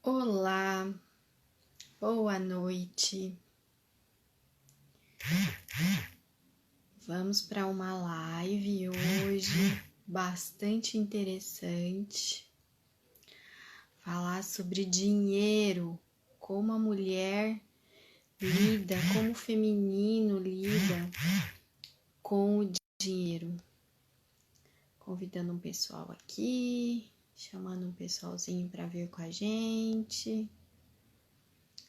Olá, boa noite. Vamos para uma live hoje bastante interessante. Falar sobre dinheiro, como a mulher lida, como o feminino lida com o dinheiro. Convidando um pessoal aqui, chamando um pessoalzinho para vir com a gente.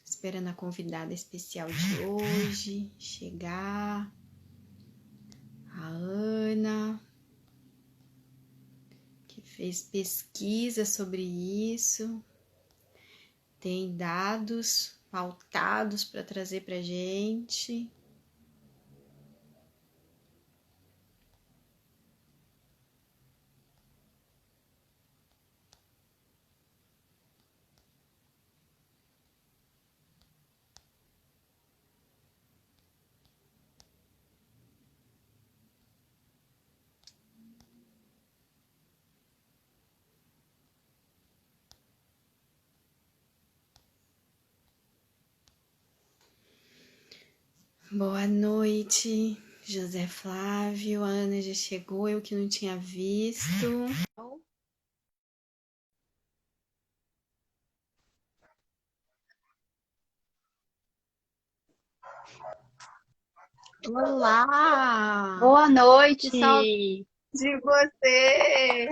Esperando a convidada especial de hoje chegar. A Ana, que fez pesquisa sobre isso, tem dados pautados para trazer para a gente. Boa noite, José Flávio. A Ana já chegou, eu que não tinha visto. Olá! Boa Que saudade noite! de você!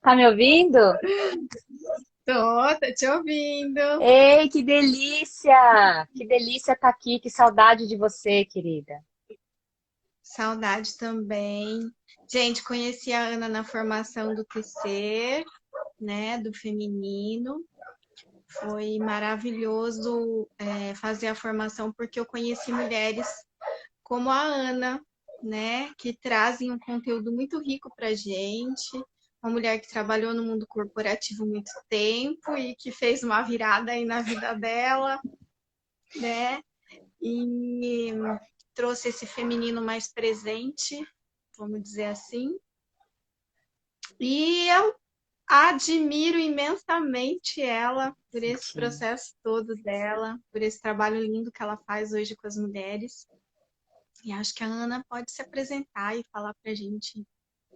Tá me ouvindo? Tô te ouvindo. Ei, que delícia! Que delícia estar aqui, que saudade de você, querida. Saudade também. Gente, conheci a Ana na formação do TC, né, do feminino. Foi maravilhoso fazer a formação porque eu conheci mulheres como a Ana, né, que trazem um conteúdo muito rico para gente. Uma mulher que trabalhou no mundo corporativo muito tempo e que fez uma virada aí na vida dela, né? E trouxe esse feminino mais presente, vamos dizer assim. E eu admiro imensamente ela por esse Sim. processo todo dela, por esse trabalho lindo que ela faz hoje com as mulheres. E acho que a Ana pode se apresentar e falar para a gente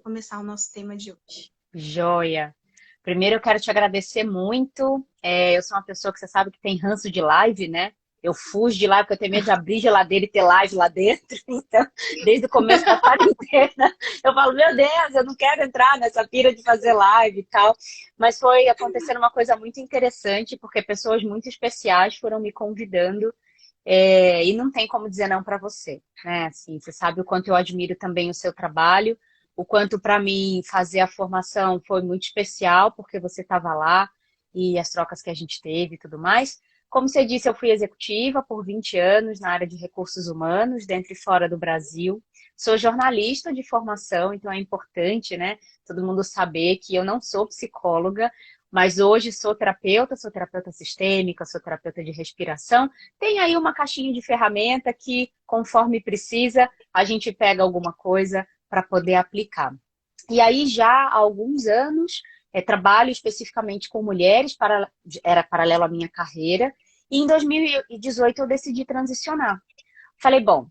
começar o nosso tema de hoje. Joia! Primeiro eu quero te agradecer muito. Eu sou uma pessoa que você sabe que tem ranço de live, né? Eu fujo de live porque eu tenho medo de abrir geladeira e ter live lá dentro. Então, desde o começo da quarentena, eu falo, meu Deus, eu não quero entrar nessa pira de fazer live e tal. Mas foi acontecendo uma coisa muito interessante, porque pessoas muito especiais foram me convidando. E não tem como dizer não para você, né? Assim, você sabe o quanto eu admiro também o seu trabalho, o quanto para mim fazer a formação foi muito especial, porque você estava lá e as trocas que a gente teve e tudo mais. Como você disse, eu fui executiva por 20 anos na área de recursos humanos, dentro e fora do Brasil. Sou jornalista de formação, então é importante, né, todo mundo saber que eu não sou psicóloga, mas hoje sou terapeuta sistêmica, sou terapeuta de respiração. Tem aí uma caixinha de ferramenta que, conforme precisa, a gente pega alguma coisa para poder aplicar. E aí, já há alguns anos, trabalho especificamente com mulheres, era paralelo à minha carreira, e em 2018 eu decidi transicionar. Falei, bom,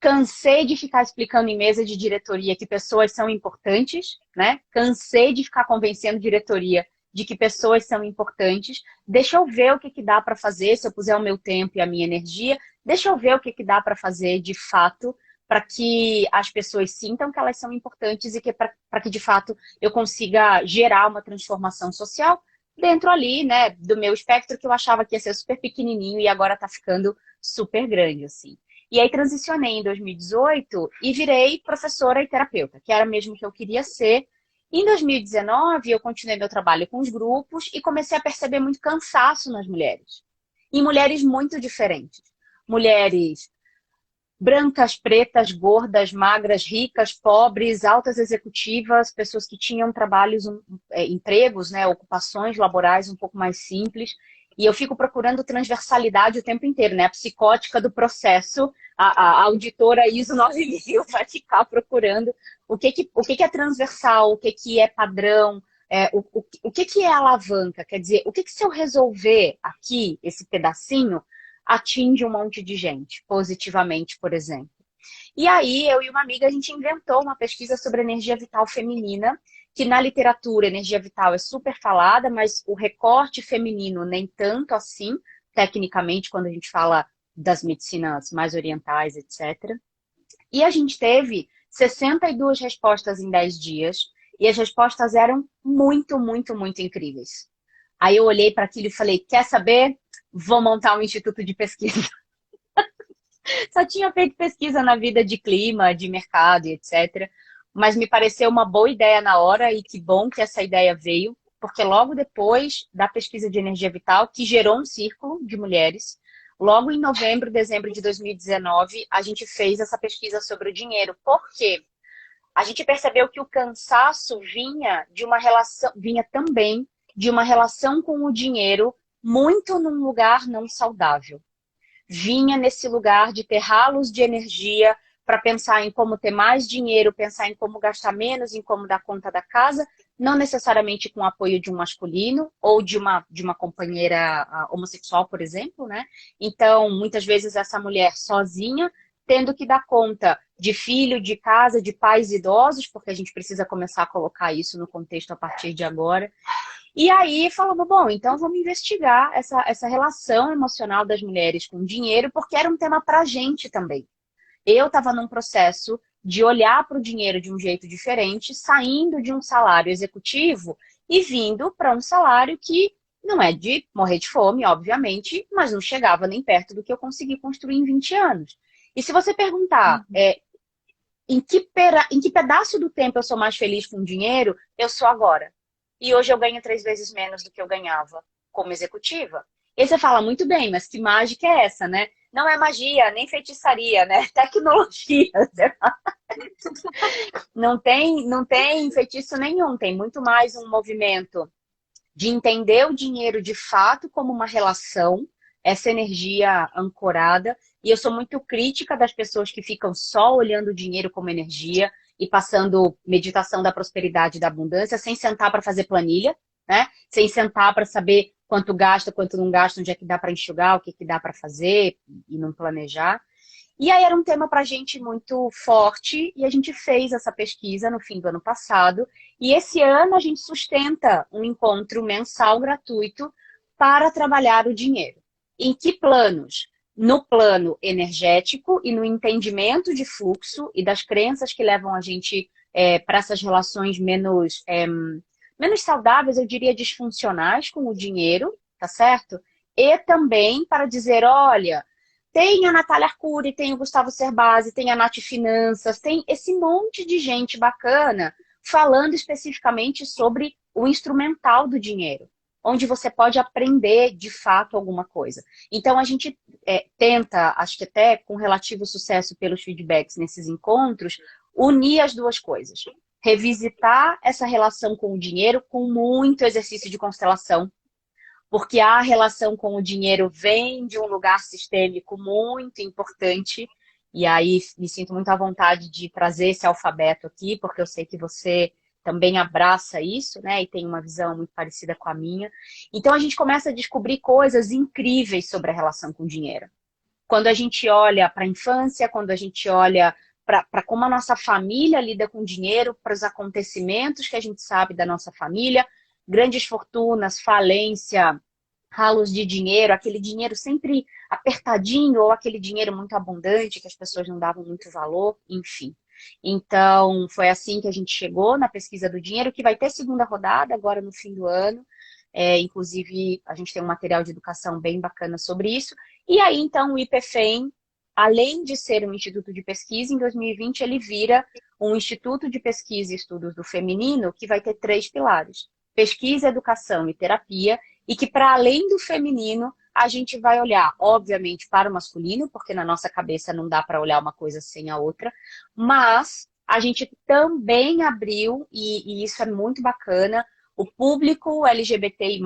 cansei de ficar explicando em mesa de diretoria que pessoas são importantes, né? Cansei de ficar convencendo diretoria de que pessoas são importantes. Deixa eu ver o que, que dá para fazer, se eu puser o meu tempo e a minha energia. Deixa eu ver o que, que dá para fazer de fato para que as pessoas sintam que elas são importantes e que para que de fato eu consiga gerar uma transformação social dentro ali, né, do meu espectro que eu achava que ia ser super pequenininho e agora está ficando super grande, assim. E aí transicionei em 2018 e virei professora e terapeuta, que era mesmo o que eu queria ser. Em 2019, eu continuei meu trabalho com os grupos e comecei a perceber muito cansaço nas mulheres. E mulheres muito diferentes. Mulheres brancas, pretas, gordas, magras, ricas, pobres, altas executivas, pessoas que tinham trabalhos, empregos, né, ocupações laborais um pouco mais simples. E eu fico procurando transversalidade o tempo inteiro, né? A psicótica do processo, a auditora ISO 9000 vai ficar procurando o que é transversal, o que é padrão, o que que é alavanca? Quer dizer, o que que se eu resolver aqui, esse pedacinho, atinge um monte de gente, positivamente, por exemplo. E aí, eu e uma amiga, a gente inventou uma pesquisa sobre energia vital feminina, que na literatura, energia vital é super falada, mas o recorte feminino nem tanto assim, tecnicamente, quando a gente fala das medicinas mais orientais, etc. E a gente teve 62 respostas em 10 dias, e as respostas eram muito, muito, muito incríveis. Aí eu olhei para aquilo e falei, quer saber? Vou montar um instituto de pesquisa. Só tinha feito pesquisa na vida de clima, de mercado e etc. Mas me pareceu uma boa ideia na hora e que bom que essa ideia veio, porque logo depois da pesquisa de energia vital, que gerou um círculo de mulheres, logo em novembro, dezembro de 2019, a gente fez essa pesquisa sobre o dinheiro. Por quê? A gente percebeu que o cansaço vinha de uma relação, vinha também de uma relação com o dinheiro muito num lugar não saudável. Vinha nesse lugar de ter ralos de energia para pensar em como ter mais dinheiro, pensar em como gastar menos, em como dar conta da casa, não necessariamente com o apoio de um masculino ou de uma companheira homossexual, por exemplo, né? Então, muitas vezes essa mulher sozinha, tendo que dar conta de filho, de casa, de pais idosos, porque a gente precisa começar a colocar isso no contexto a partir de agora. E aí falamos, bom, então vamos investigar essa relação emocional das mulheres com o dinheiro, porque era um tema para a gente também. Eu estava num processo de olhar para o dinheiro de um jeito diferente, saindo de um salário executivo e vindo para um salário que não é de morrer de fome, obviamente, mas não chegava nem perto do que eu consegui construir em 20 anos. E se você perguntar em que pedaço do tempo eu sou mais feliz com o dinheiro, eu sou agora. E hoje eu ganho 3 vezes menos do que eu ganhava como executiva. E aí você fala, muito bem, mas que mágica é essa, né? Não é magia, nem feitiçaria, né? Tecnologia. Não tem feitiço nenhum, tem muito mais um movimento de entender o dinheiro de fato como uma relação, essa energia ancorada. E eu sou muito crítica das pessoas que ficam só olhando o dinheiro como energia e passando meditação da prosperidade e da abundância sem sentar para fazer planilha, né? Sem sentar para saber quanto gasta, quanto não gasta, onde é que dá para enxugar, o que, que dá para fazer e não planejar. E aí era um tema para a gente muito forte e a gente fez essa pesquisa no fim do ano passado. E esse ano a gente sustenta um encontro mensal gratuito para trabalhar o dinheiro. Em que planos? No plano energético e no entendimento de fluxo e das crenças que levam a gente para essas relações menos saudáveis, eu diria disfuncionais com o dinheiro, tá certo? E também para dizer, olha, tem a Natália Arcuri, tem o Gustavo Cerbasi, tem a Nath Finanças, tem esse monte de gente bacana falando especificamente sobre o instrumental do dinheiro, onde você pode aprender de fato alguma coisa. Então a gente tenta, acho que até com relativo sucesso pelos feedbacks nesses encontros, unir as duas coisas. Revisitar essa relação com o dinheiro com muito exercício de constelação, porque a relação com o dinheiro vem de um lugar sistêmico muito importante, e aí me sinto muito à vontade de trazer esse alfabeto aqui, porque eu sei que você também abraça isso, né, e tem uma visão muito parecida com a minha. Então a gente começa a descobrir coisas incríveis sobre a relação com o dinheiro. Quando a gente olha para a infância, quando a gente olha para como a nossa família lida com o dinheiro, para os acontecimentos que a gente sabe da nossa família, grandes fortunas, falência, ralos de dinheiro, aquele dinheiro sempre apertadinho ou aquele dinheiro muito abundante que as pessoas não davam muito valor, enfim. Então, foi assim que a gente chegou na pesquisa do dinheiro, que vai ter segunda rodada agora no fim do ano. Inclusive, a gente tem um material de educação bem bacana sobre isso. E aí, então, o IPFEM, além de ser um instituto de pesquisa, em 2020 ele vira um instituto de pesquisa e estudos do feminino que vai ter 3 pilares: pesquisa, educação e terapia, e que para além do feminino, a gente vai olhar, obviamente, para o masculino, porque na nossa cabeça não dá para olhar uma coisa sem a outra, mas a gente também abriu, e isso é muito bacana, o público LGBTI+,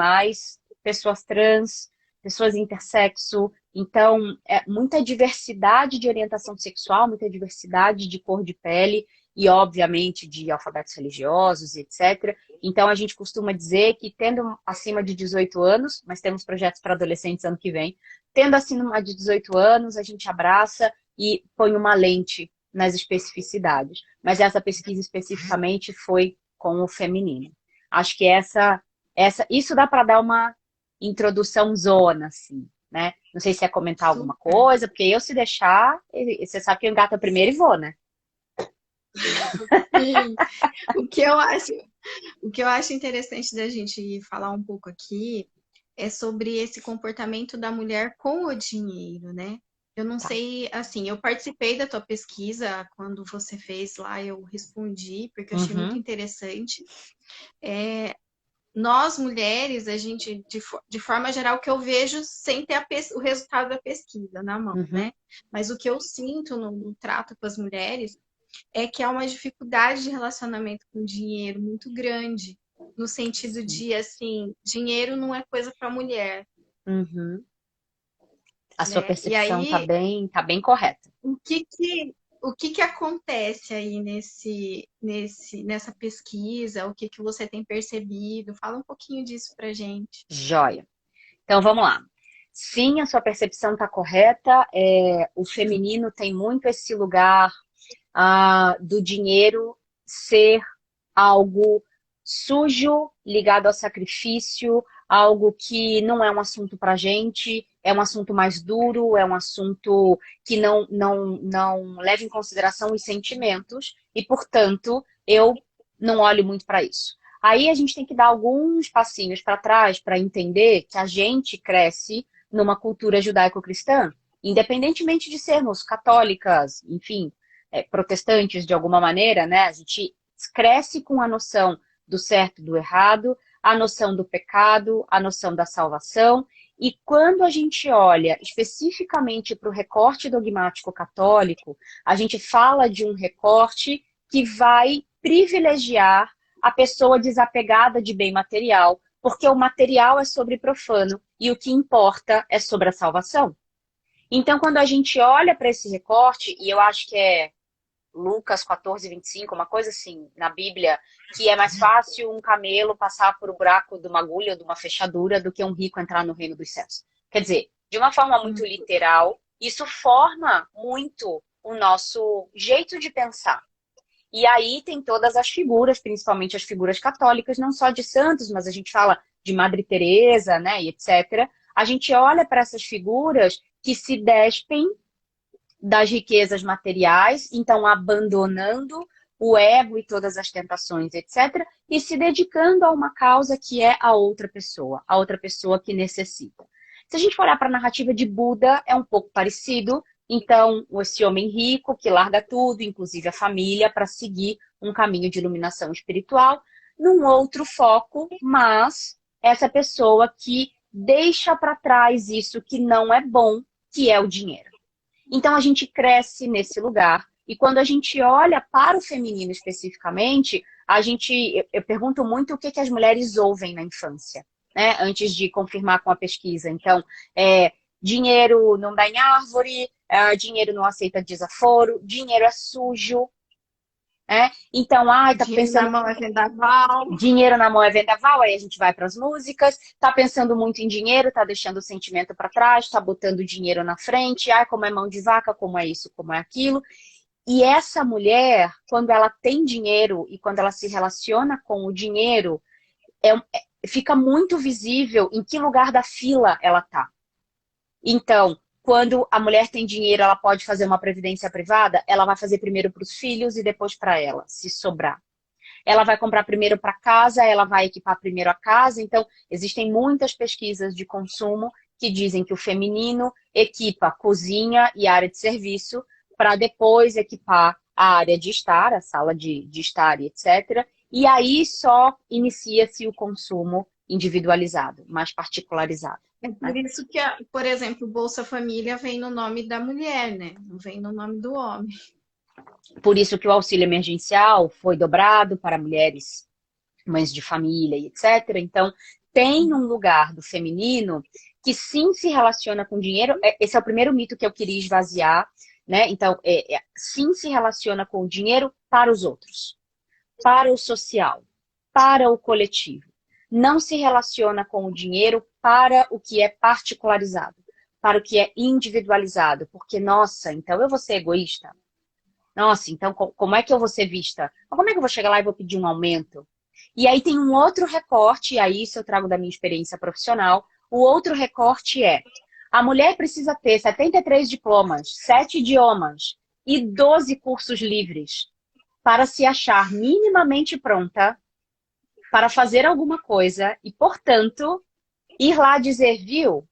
pessoas trans, pessoas intersexo, então muita diversidade de orientação sexual, muita diversidade de cor de pele, e, obviamente, de alfabetos religiosos, etc. Então, a gente costuma dizer que, tendo acima de 18 anos, mas temos projetos para adolescentes ano que vem, tendo acima de 18 anos, a gente abraça e põe uma lente nas especificidades. Mas essa pesquisa especificamente foi com o feminino. Acho que isso dá para dar uma introdução zona, assim, né? Não sei se é comentar alguma Super. coisa, porque eu, se deixar, você sabe que eu engato primeiro e vou, né? Sim. O que eu acho, o que eu acho interessante da gente falar um pouco aqui é sobre esse comportamento da mulher com o dinheiro, né? Eu não Tá. sei, assim, eu participei da tua pesquisa quando você fez lá, eu respondi, porque eu achei muito Uhum, interessante. Nós, mulheres, a gente, de forma geral, o que eu vejo sem ter o resultado da pesquisa na mão, uhum, né? Mas o que eu sinto no trato com as mulheres é que há uma dificuldade de relacionamento com dinheiro muito grande, no sentido sim. de, assim, dinheiro não é coisa para mulher, Uhum. A sua né? E percepção aí, tá bem correta. o que que acontece aí nessa pesquisa? O que que você tem percebido? Fala um pouquinho disso pra gente. Joia. Então, vamos lá. Sim, a sua percepção está correta. O feminino tem muito esse lugar do dinheiro ser algo sujo, ligado ao sacrifício, algo que não é um assunto para gente, é um assunto mais duro, é um assunto que não leva em consideração os sentimentos e, portanto, eu não olho muito para isso. Aí a gente tem que dar alguns passinhos para trás para entender que a gente cresce numa cultura judaico-cristã, independentemente de sermos católicas, enfim, protestantes de alguma maneira, né? A gente cresce com a noção do certo e do errado, a noção do pecado, a noção da salvação. E quando a gente olha especificamente para o recorte dogmático católico, a gente fala de um recorte que vai privilegiar a pessoa desapegada de bem material, porque o material é sobre profano e o que importa é sobre a salvação. Então, quando a gente olha para esse recorte, e eu acho que é Lucas 14:25, uma coisa assim, na Bíblia, que é mais fácil um camelo passar por o buraco de uma agulha ou de uma fechadura do que um rico entrar no reino dos céus. Quer dizer, de uma forma muito literal, isso forma muito o nosso jeito de pensar. E aí tem todas as figuras, principalmente as figuras católicas, não só de santos, mas a gente fala de Madre Teresa, né, e etc. A gente olha para essas figuras que se despem das riquezas materiais, então abandonando o ego e todas as tentações, etc., e se dedicando a uma causa que é a outra pessoa que necessita. Se a gente for olhar para a narrativa de Buda, é um pouco parecido. Então, esse homem rico que larga tudo, inclusive a família, para seguir um caminho de iluminação espiritual, num outro foco, mas essa pessoa que deixa para trás isso que não é bom, que é o dinheiro. Então a gente cresce nesse lugar. E quando a gente olha para o feminino especificamente, eu pergunto muito o que as mulheres ouvem na infância, né? Antes de confirmar com a pesquisa. Então, dinheiro não dá em árvore, dinheiro não aceita desaforo, dinheiro é sujo, né? Então, tá Dinheiro na pensando mão é vendaval. dinheiro na mão é vendaval, aí a gente vai para as músicas, tá pensando muito em dinheiro, tá deixando o sentimento para trás, tá botando dinheiro na frente, como é mão de vaca, como é isso, como é aquilo. E essa mulher, quando ela tem dinheiro e quando ela se relaciona com o dinheiro, fica muito visível em que lugar da fila ela tá. Então, quando a mulher tem dinheiro, ela pode fazer uma previdência privada, ela vai fazer primeiro para os filhos e depois para ela, se sobrar. Ela vai comprar primeiro para casa, ela vai equipar primeiro a casa. Então, existem muitas pesquisas de consumo que dizem que o feminino equipa cozinha e área de serviço para depois equipar a área de estar, a sala de estar e etc. E aí só inicia-se o consumo individualizado, mais particularizado. É Né? por isso que, por exemplo, o Bolsa Família vem no nome da mulher, né? Não vem no nome do homem. Por isso que o auxílio emergencial foi dobrado para mulheres, mães de família e etc. Então, tem um lugar do feminino que sim se relaciona com dinheiro. Esse é o primeiro mito que eu queria esvaziar. né? Então, sim se relaciona com o dinheiro para os outros, para o social, para o coletivo. Não se relaciona com o dinheiro para o que é particularizado, para o que é individualizado. Porque, nossa, então eu vou ser egoísta? Nossa, então como é que eu vou ser vista? Como é que eu vou chegar lá e vou pedir um aumento? E aí tem um outro recorte, e aí isso eu trago da minha experiência profissional. O outro recorte é: a mulher precisa ter 73 diplomas, 7 idiomas e 12 cursos livres para se achar minimamente pronta para fazer alguma coisa e, portanto, ir lá dizer, viu,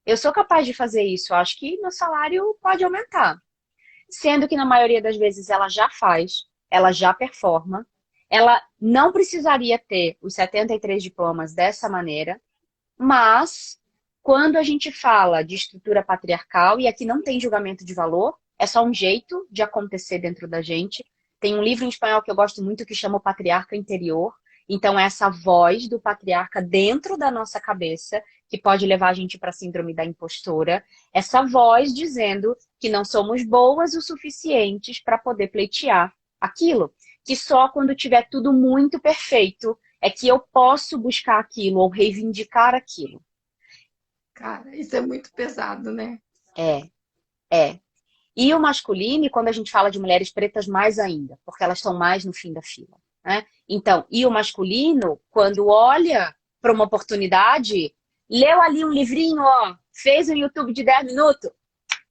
eu sou capaz de fazer isso, acho que meu salário pode aumentar. Sendo que na maioria das vezes ela já faz, ela já performa, ela não precisaria ter os 73 diplomas dessa maneira, mas quando a gente fala de estrutura patriarcal, e aqui não tem julgamento de valor, é só um jeito de acontecer dentro da gente. Tem um livro em espanhol que eu gosto muito que chama O Patriarca Interior. Então, é essa voz do patriarca dentro da nossa cabeça que pode levar a gente para a síndrome da impostora. Essa voz dizendo que não somos boas o suficientes para poder pleitear aquilo. Que só quando tiver tudo muito perfeito é que eu posso buscar aquilo ou reivindicar aquilo. Cara, isso é muito pesado, né? É, é. E o masculino, e quando a gente fala de mulheres pretas, mais ainda, porque elas estão mais no fim da fila, né? Então, e o masculino, quando olha para uma oportunidade, leu ali um livrinho, ó, fez um YouTube de 10 minutos,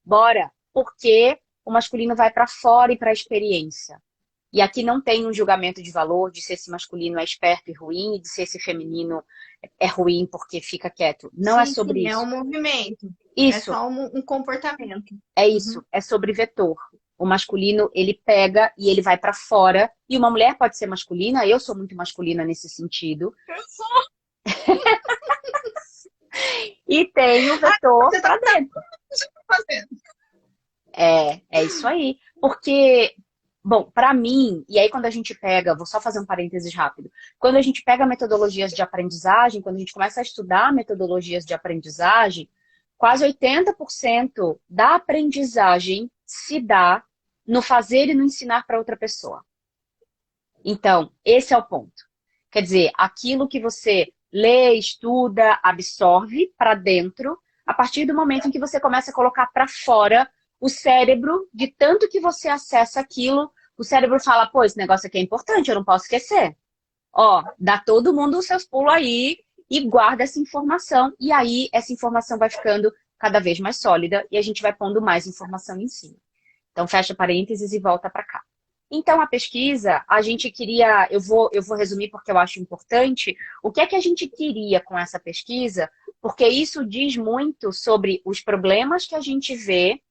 bora. Porque o masculino vai para fora e para a experiência. E aqui não tem um julgamento de valor de se esse masculino é esperto e ruim, e de se esse feminino é ruim porque fica quieto. Não é Sim, sobre sim, é um isso. movimento. É Isso, só um comportamento. é Uhum. isso, é sobre vetor. O masculino, ele pega e ele vai pra fora. E uma mulher pode ser masculina, eu sou muito masculina nesse sentido. Eu sou. E tem o Ah, vetor você tá pra dentro. fazendo. É isso aí. Porque, bom, pra mim, e aí quando a gente pega, vou só fazer um parênteses rápido. Quando a gente pega metodologias de aprendizagem, quando a gente começa a estudar metodologias de aprendizagem, quase 80% da aprendizagem se dá no fazer e no ensinar para outra pessoa. Então, esse é o ponto. Quer dizer, aquilo que você lê, estuda, absorve para dentro, a partir do momento em que você começa a colocar para fora o cérebro, de tanto que você acessa aquilo, o cérebro fala, pô, esse negócio aqui é importante, eu não posso esquecer. Ó, dá todo mundo os seus pulos aí e guarda essa informação, e aí essa informação vai ficando cada vez mais sólida e a gente vai pondo mais informação em cima. Então, fecha parênteses e volta para cá. Então, a pesquisa, a gente queria, eu vou resumir porque eu acho importante, o que é que a gente queria com essa pesquisa, porque isso diz muito sobre os problemas que a gente vê,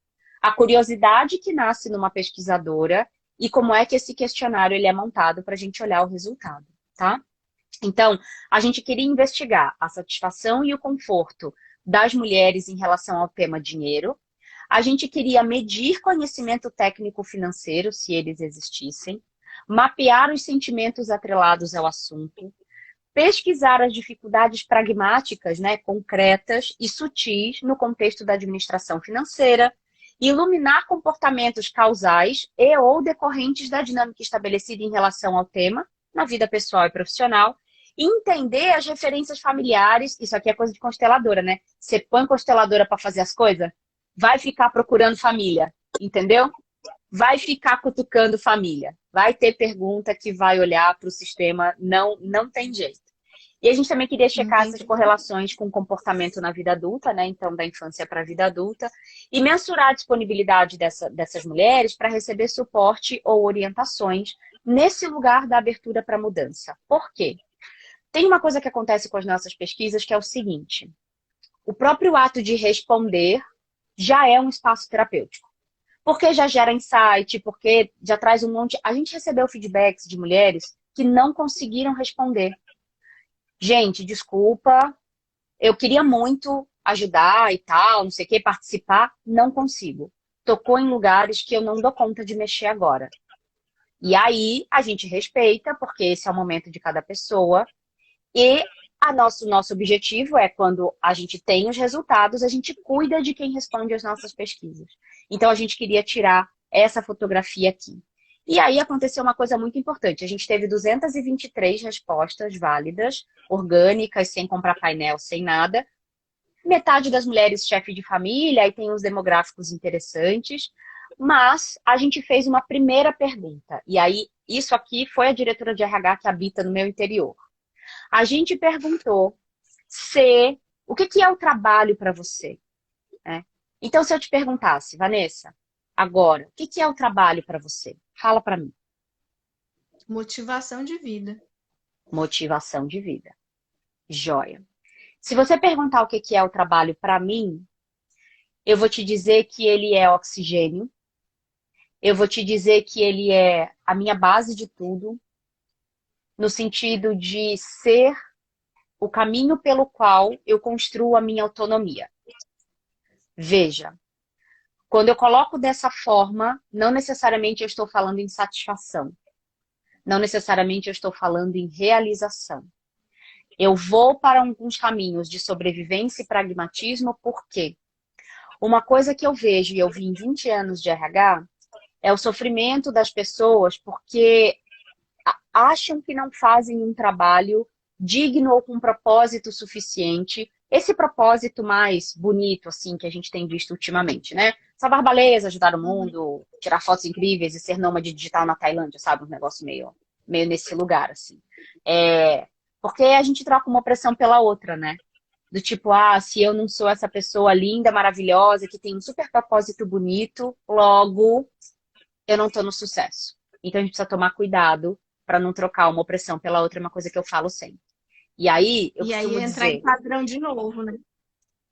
a curiosidade que nasce numa pesquisadora e como é que esse questionário ele é montado para a gente olhar o resultado, tá? Então, a gente queria investigar a satisfação e o conforto das mulheres em relação ao tema dinheiro. A gente queria medir conhecimento técnico-financeiro, se eles existissem, mapear os sentimentos atrelados ao assunto, pesquisar as dificuldades pragmáticas, né, concretas e sutis no contexto da administração financeira, iluminar comportamentos causais e ou decorrentes da dinâmica estabelecida em relação ao tema, na vida pessoal e profissional, e entender as referências familiares. Isso aqui é coisa de consteladora, né? Você põe consteladora para fazer as coisas, vai ficar procurando família, entendeu? Vai ficar cutucando família. Vai ter pergunta que vai olhar para o sistema, não tem jeito. E a gente também queria checar essas correlações com o comportamento na vida adulta, né? Então, da infância para a vida adulta, e mensurar a disponibilidade dessas mulheres para receber suporte ou orientações nesse lugar da abertura para mudança. Por quê? Tem uma coisa que acontece com as nossas pesquisas que é o seguinte: o próprio ato de responder já é um espaço terapêutico. Porque já gera insight, porque já traz um monte... A gente recebeu feedbacks de mulheres que não conseguiram responder. Gente, desculpa, eu queria muito ajudar e tal, não sei o que, participar, não consigo. Tocou em lugares que eu não dou conta de mexer agora. E aí a gente respeita, porque esse é o momento de cada pessoa. E nosso objetivo é, quando a gente tem os resultados, a gente cuida de quem responde às nossas pesquisas. Então a gente queria tirar essa fotografia aqui. E aí aconteceu uma coisa muito importante. A gente teve 223 respostas válidas, orgânicas, sem comprar painel, sem nada. Metade das mulheres chefe de família, aí tem uns demográficos interessantes. Mas a gente fez uma primeira pergunta. E aí, isso aqui foi a diretora de RH que habita no meu interior. A gente perguntou o que é o trabalho para você? Né? Então, se eu te perguntasse, Vanessa, agora, o que é o trabalho para você? Fala para mim. Motivação de vida. Motivação de vida. Joia. Se você perguntar o que é o trabalho para mim, eu vou te dizer que ele é oxigênio. Eu vou te dizer que ele é a minha base de tudo, no sentido de ser o caminho pelo qual eu construo a minha autonomia. Veja, quando eu coloco dessa forma, não necessariamente eu estou falando em satisfação. Não necessariamente eu estou falando em realização. Eu vou para alguns caminhos de sobrevivência e pragmatismo, porque uma coisa que eu vejo, e eu vi em 20 anos de RH, é o sofrimento das pessoas porque acham que não fazem um trabalho digno ou com propósito suficiente. Esse propósito mais bonito, assim, que a gente tem visto ultimamente, né? Salvar baleias, ajudar o mundo, tirar fotos incríveis e ser nômade digital na Tailândia, sabe? Um negócio meio nesse lugar, assim. Porque a gente troca uma opressão pela outra, né? Do tipo, se eu não sou essa pessoa linda, maravilhosa, que tem um super propósito bonito, logo eu não tô no sucesso. Então a gente precisa tomar cuidado para não trocar uma opressão pela outra, é uma coisa que eu falo sempre. E aí eu costumo Entrar em dizer, padrão de novo, né?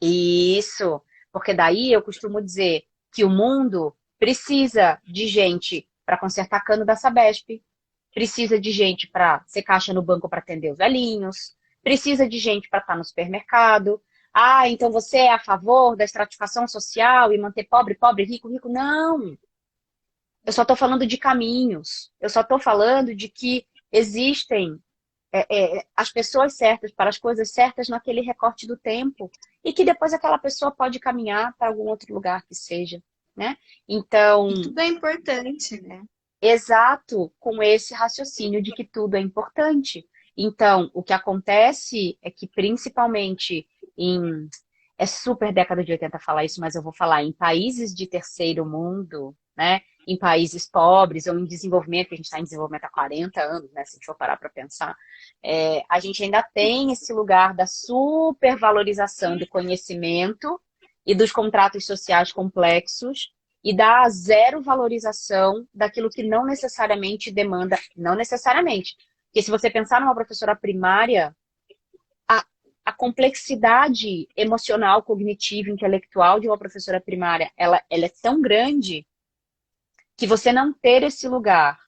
isso, porque daí eu costumo dizer que o mundo precisa de gente para consertar cano da Sabesp, precisa de gente para ser caixa no banco para atender os velhinhos, precisa de gente para estar no supermercado. Então você é a favor da estratificação social e manter pobre, pobre, rico, rico? Não! Eu só estou falando de caminhos. Eu só estou falando de que existem as pessoas certas para as coisas certas naquele recorte do tempo. E que depois aquela pessoa pode caminhar para algum outro lugar que seja, né? Então, E tudo é importante, né? exato, com esse raciocínio de que tudo é importante. Então, o que acontece é que, principalmente em... É super década de 80 falar isso, mas eu vou falar em países de terceiro mundo, né? Em países pobres ou em desenvolvimento, que a gente está em desenvolvimento há 40 anos, né? Se a gente for parar para pensar, a gente ainda tem esse lugar da supervalorização do conhecimento e dos contratos sociais complexos e da zero valorização daquilo que não necessariamente demanda, não necessariamente. Porque se você pensar numa professora primária, a complexidade emocional, cognitiva, intelectual de uma professora primária, ela é tão grande que você não ter esse lugar,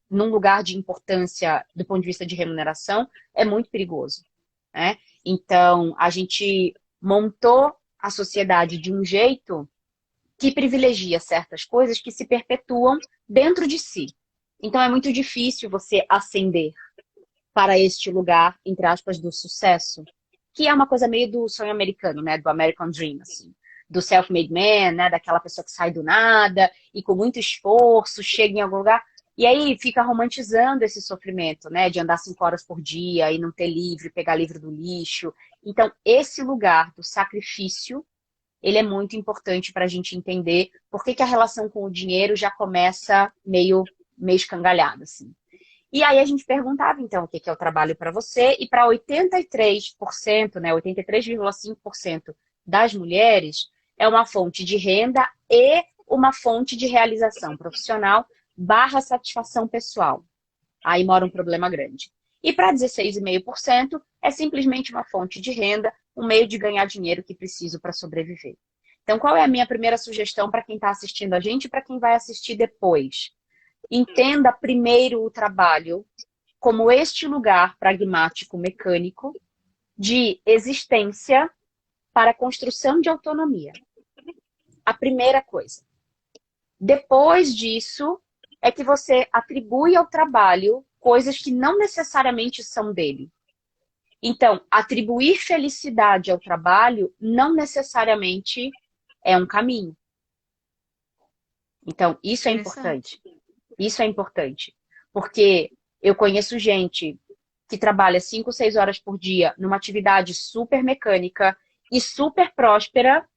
num lugar de importância do ponto de vista de remuneração, é muito perigoso. Né? Então, a gente montou a sociedade de um jeito que privilegia certas coisas que se perpetuam dentro de si. Então, é muito difícil você ascender para este lugar, entre aspas, do sucesso, que é uma coisa meio do sonho americano, né? Do American Dream, assim. Do self-made man, né? Daquela pessoa que sai do nada e com muito esforço chega em algum lugar. E aí fica romantizando esse sofrimento, né? De andar 5 horas por dia e não ter livro, pegar livro do lixo. Então, esse lugar do sacrifício, ele é muito importante para a gente entender por que a relação com o dinheiro já começa meio escangalhada, assim. E aí a gente perguntava, então, o que é o trabalho para você, e para 83%, né, 83,5% das mulheres, é uma fonte de renda e uma fonte de realização profissional barra satisfação pessoal. Aí mora um problema grande. E para 16,5% é simplesmente uma fonte de renda, um meio de ganhar dinheiro que preciso para sobreviver. Então, qual é a minha primeira sugestão para quem está assistindo a gente e para quem vai assistir depois? Entenda primeiro o trabalho como este lugar pragmático, mecânico, de existência para a construção de autonomia. A primeira coisa. Depois disso, é que você atribui ao trabalho coisas que não necessariamente são dele. Então, atribuir felicidade ao trabalho não necessariamente é um caminho. Então, isso é Interessante. importante. Isso é importante. Porque eu conheço gente que trabalha 5, 6 horas por dia numa atividade super mecânica e super próspera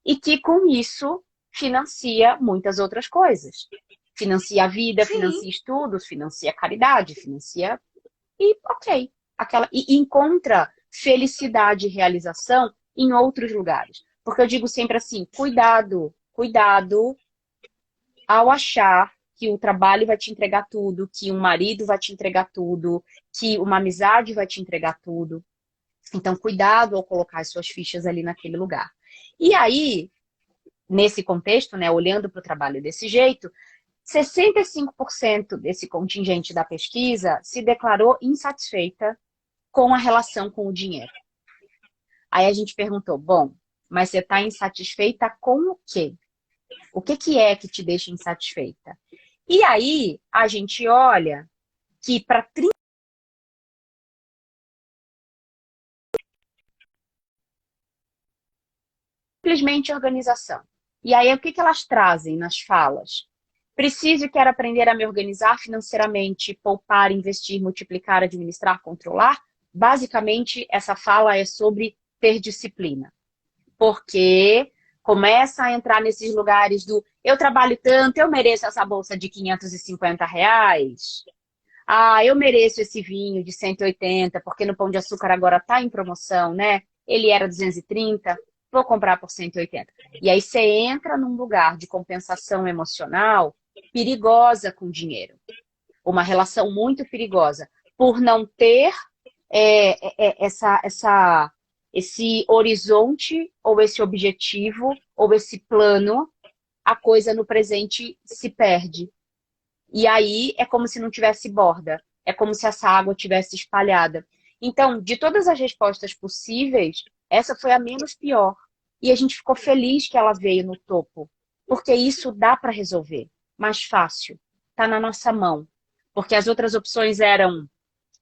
e que com isso financia muitas outras coisas. Financia a vida, Sim, financia estudos, financia caridade, financia e ok. E encontra felicidade e realização em outros lugares. Porque eu digo sempre assim, cuidado, cuidado ao achar que o trabalho vai te entregar tudo, que um marido vai te entregar tudo, que uma amizade vai te entregar tudo. Então, cuidado ao colocar as suas fichas ali naquele lugar. E aí, nesse contexto, né, olhando para o trabalho desse jeito, 65% desse contingente da pesquisa se declarou insatisfeita com a relação com o dinheiro. Aí a gente perguntou, bom, mas você está insatisfeita com o quê? O que que é que te deixa insatisfeita? E aí a gente olha que para simplesmente organização. E aí o que que elas trazem nas falas? Preciso e quero aprender a me organizar financeiramente, poupar, investir, multiplicar, administrar, controlar. Basicamente, essa fala é sobre ter disciplina. Porque começa a entrar nesses lugares do eu trabalho tanto, eu mereço essa bolsa de R$ 550. Ah, eu mereço esse vinho de 180, porque no Pão de Açúcar agora tá em promoção, né? Ele era 230, vou comprar por 180. E aí você entra num lugar de compensação emocional perigosa com dinheiro. Uma relação muito perigosa. Por não ter esse horizonte, ou esse objetivo, ou esse plano, a coisa no presente se perde. E aí é como se não tivesse borda. É como se essa água tivesse espalhada. Então, de todas as respostas possíveis, essa foi a menos pior. E a gente ficou feliz que ela veio no topo. Porque isso dá para resolver. Mais fácil. Está na nossa mão. Porque as outras opções eram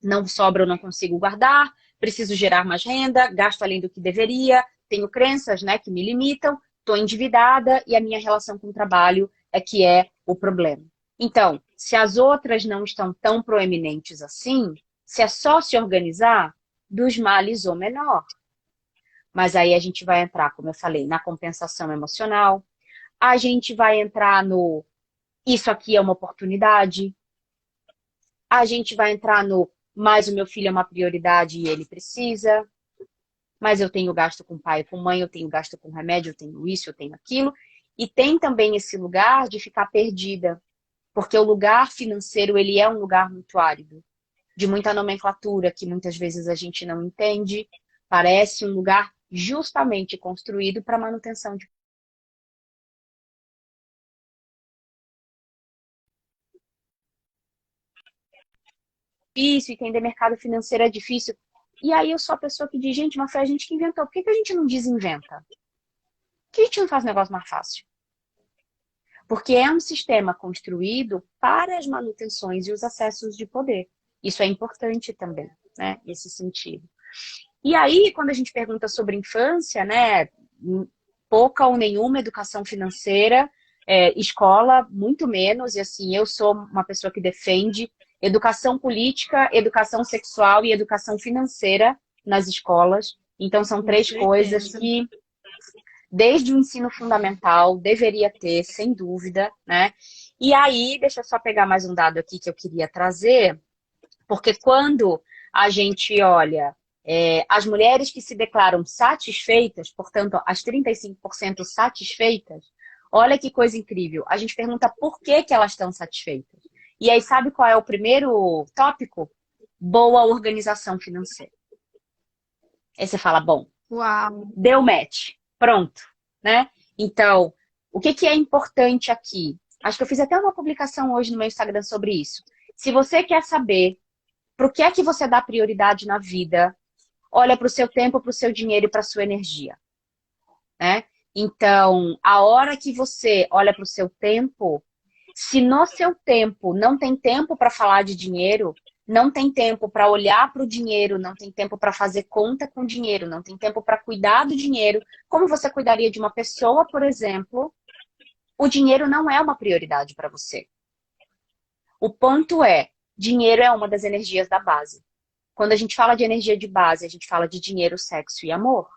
não sobra ou não consigo guardar, preciso gerar mais renda, gasto além do que deveria, tenho crenças, né, que me limitam, estou endividada e a minha relação com o trabalho é que é o problema. Então, se as outras não estão tão proeminentes assim, se é só se organizar, dos males o menor. Mas aí a gente vai entrar, como eu falei, na compensação emocional, a gente vai entrar no isso aqui é uma oportunidade, a gente vai entrar no mas o meu filho é uma prioridade e ele precisa, mas eu tenho gasto com pai e com mãe, eu tenho gasto com remédio, eu tenho isso, eu tenho aquilo. E tem também esse lugar de ficar perdida, porque o lugar financeiro, ele é um lugar muito árido, de muita nomenclatura, que muitas vezes a gente não entende. Parece um lugar justamente construído para manutenção de difícil, entender mercado financeiro é difícil. E aí eu sou a pessoa que diz, gente, mas foi a gente que inventou. Por que que a gente não desinventa? Por que a gente não faz um negócio mais fácil? Porque é um sistema construído para as manutenções e os acessos de poder. Isso é importante também, né? Nesse sentido. E aí, quando a gente pergunta sobre infância, né? Pouca ou nenhuma educação financeira, escola, muito menos. E assim, eu sou uma pessoa que defende educação política, educação sexual e educação financeira nas escolas. Então, são com três coisas certeza. que desde o ensino fundamental, deveria ter, sem dúvida, né? E aí, deixa eu só pegar mais um dado aqui que eu queria trazer, porque quando a gente olha as mulheres que se declaram satisfeitas, portanto, as 35% satisfeitas, olha que coisa incrível. A gente pergunta por que que elas estão satisfeitas. E aí, sabe qual é o primeiro tópico? Boa organização financeira. Aí você fala, bom, Uau! deu match, pronto, né? Então, o que que é importante aqui? Acho que eu fiz até uma publicação hoje no meu Instagram sobre isso. Se você quer saber para o que é que você dá prioridade na vida, olha para o seu tempo, para o seu dinheiro e para a sua energia, né? Então, a hora que você olha para o seu tempo, se no seu tempo não tem tempo para falar de dinheiro, não tem tempo para olhar para o dinheiro, não tem tempo para fazer conta com dinheiro, não tem tempo para cuidar do dinheiro, como você cuidaria de uma pessoa, por exemplo, o dinheiro não é uma prioridade para você. O ponto é, dinheiro é uma das energias da base. Quando a gente fala de energia de base, a gente fala de dinheiro, sexo e amor.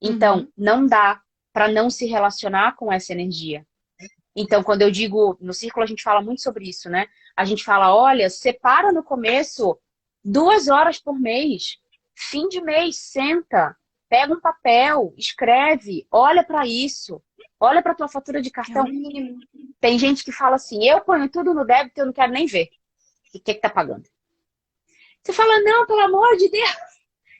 Então, não dá para não se relacionar com essa energia. Então, quando eu digo, no círculo a gente fala muito sobre isso, né? A gente fala, olha, separa no começo 2 horas por mês. Fim de mês, senta, pega um papel, escreve, olha para isso, olha para tua fatura de cartão. Tem gente que fala assim, eu ponho tudo no débito, eu não quero nem ver. O que tá pagando? Você fala, não, pelo amor de Deus.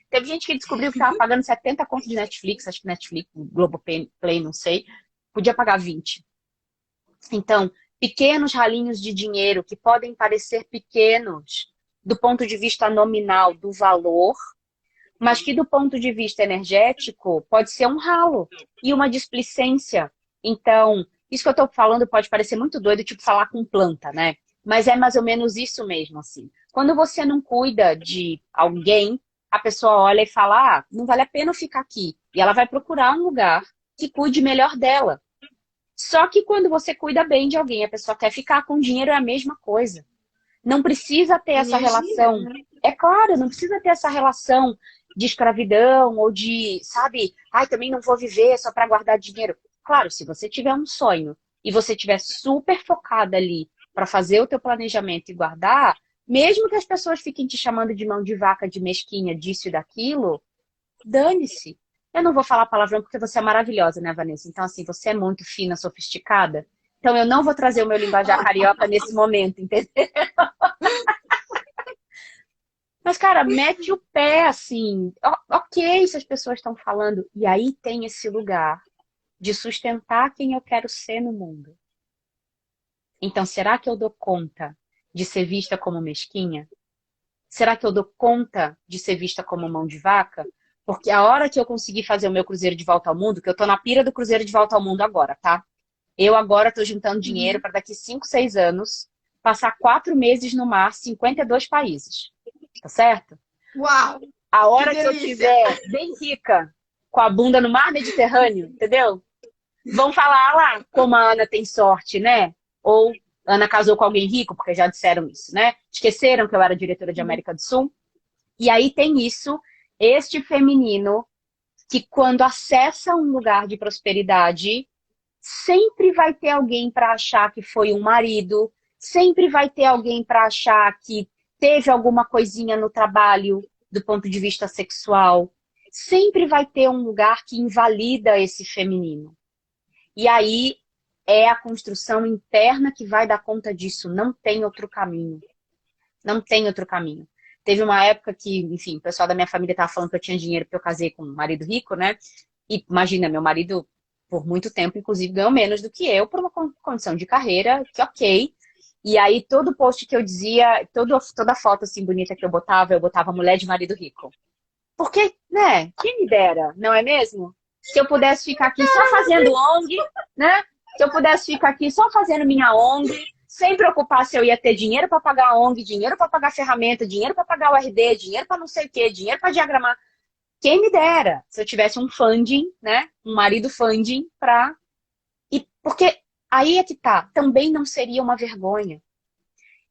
Teve gente que descobriu que estava pagando 70 contos de Netflix, acho que Netflix, Globoplay, não sei, podia pagar 20. Então, pequenos ralinhos de dinheiro que podem parecer pequenos do ponto de vista nominal do valor, mas que do ponto de vista energético pode ser um ralo e uma displicência. Então, isso que eu estou falando pode parecer muito doido, tipo falar com planta, né? Mas é mais ou menos isso mesmo, assim. Quando você não cuida de alguém, a pessoa olha e fala, ah, não vale a pena eu ficar aqui. E ela vai procurar um lugar que cuide melhor dela. Só que quando você cuida bem de alguém, a pessoa quer ficar com dinheiro, é a mesma coisa. Não precisa ter essa relação. Né? É claro, não precisa ter essa relação de escravidão ou de, sabe, ai, também não vou viver só para guardar dinheiro. Claro, se você tiver um sonho e você estiver super focada ali para fazer o teu planejamento e guardar, mesmo que as pessoas fiquem te chamando de mão de vaca, de mesquinha, disso e daquilo, dane-se. Eu não vou falar palavrão porque você é maravilhosa, né, Vanessa? Então, assim, você é muito fina, sofisticada. Então, eu não vou trazer o meu linguajar carioca nesse momento, entendeu? Mas, cara, mete o pé, assim. Ok, se as pessoas estão falando. E aí tem esse lugar de sustentar quem eu quero ser no mundo. Então, será que eu dou conta de ser vista como mesquinha? Será que eu dou conta de ser vista como mão de vaca? Porque a hora que eu conseguir fazer o meu cruzeiro de volta ao mundo, que eu tô na pira do cruzeiro de volta ao mundo agora, tá? Eu agora tô juntando dinheiro para daqui 5, 6 anos passar 4 meses no mar, 52 países. Tá certo? Uau! A hora que eu tiver bem rica, com a bunda no mar Mediterrâneo, entendeu? Vão falar lá como a Ana tem sorte, né? Ou Ana casou com alguém rico, porque já disseram isso, né? Esqueceram que eu era diretora de América do Sul. E aí tem isso, este feminino, que quando acessa um lugar de prosperidade, sempre vai ter alguém para achar que foi um marido, sempre vai ter alguém para achar que teve alguma coisinha no trabalho do ponto de vista sexual. Sempre vai ter um lugar que invalida esse feminino. E aí é a construção interna que vai dar conta disso. Não tem outro caminho. Não tem outro caminho. Teve uma época que, enfim, o pessoal da minha família estava falando que eu tinha dinheiro porque eu casei com um marido rico, né? E imagina, meu marido, por muito tempo, inclusive, ganhou menos do que eu por uma condição de carreira, que ok. E aí, todo post que eu dizia, toda foto assim bonita que eu botava mulher de marido rico. Porque, né, quem me dera, não é mesmo? Se eu pudesse ficar aqui só fazendo ONG, né? Se eu pudesse ficar aqui só fazendo minha ONG, sem preocupar se eu ia ter dinheiro para pagar a ONG, dinheiro para pagar ferramenta, dinheiro para pagar o RD, dinheiro para não sei o quê, dinheiro para diagramar. Quem me dera se eu tivesse um funding, né? Um marido funding para... Porque aí é que tá, também não seria uma vergonha.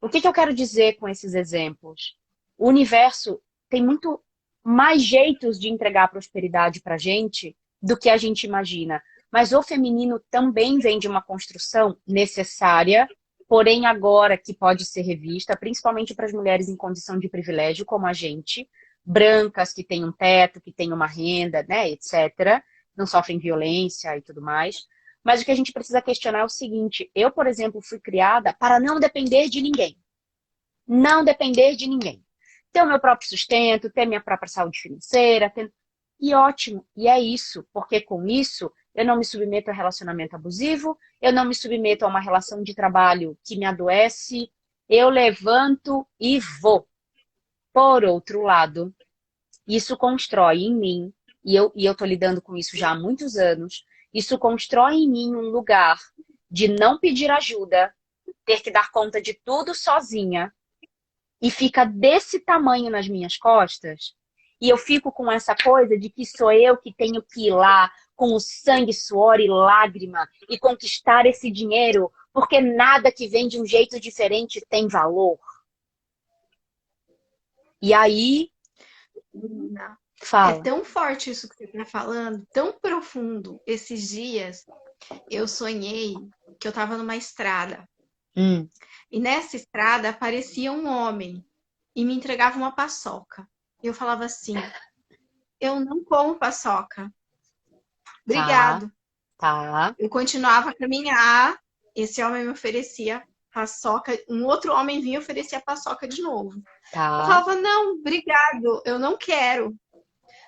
O que eu quero dizer com esses exemplos? O universo tem muito mais jeitos de entregar prosperidade pra gente do que a gente imagina. Mas o feminino também vem de uma construção necessária, porém agora que pode ser revista, principalmente para as mulheres em condição de privilégio, como a gente, brancas, que têm um teto, que têm uma renda, né, etc., não sofrem violência e tudo mais. Mas o que a gente precisa questionar é o seguinte, eu, por exemplo, fui criada para não depender de ninguém. Não depender de ninguém. Ter o meu próprio sustento, ter minha própria saúde financeira. E ótimo, e é isso, porque com isso eu não me submeto a relacionamento abusivo, eu não me submeto a uma relação de trabalho que me adoece, eu levanto e vou. Por outro lado, isso constrói em mim, e eu tô lidando com isso já há muitos anos, isso constrói em mim um lugar de não pedir ajuda, ter que dar conta de tudo sozinha, e fica desse tamanho nas minhas costas, e eu fico com essa coisa de que sou eu que tenho que ir lá, com o sangue, suor e lágrima e conquistar esse dinheiro, porque nada que vem de um jeito diferente tem valor. E aí, Não. É fala. tão forte isso que você está falando, tão profundo. Esses dias eu sonhei que eu estava numa estrada. Hum, E nessa estrada aparecia um homem e me entregava uma paçoca. E eu falava assim: eu não como paçoca. tá, Obrigado. tá, Eu continuava a caminhar, esse homem me oferecia paçoca, um outro homem vinha e oferecia paçoca de novo. Eu tá. falava: não, obrigado, eu não quero.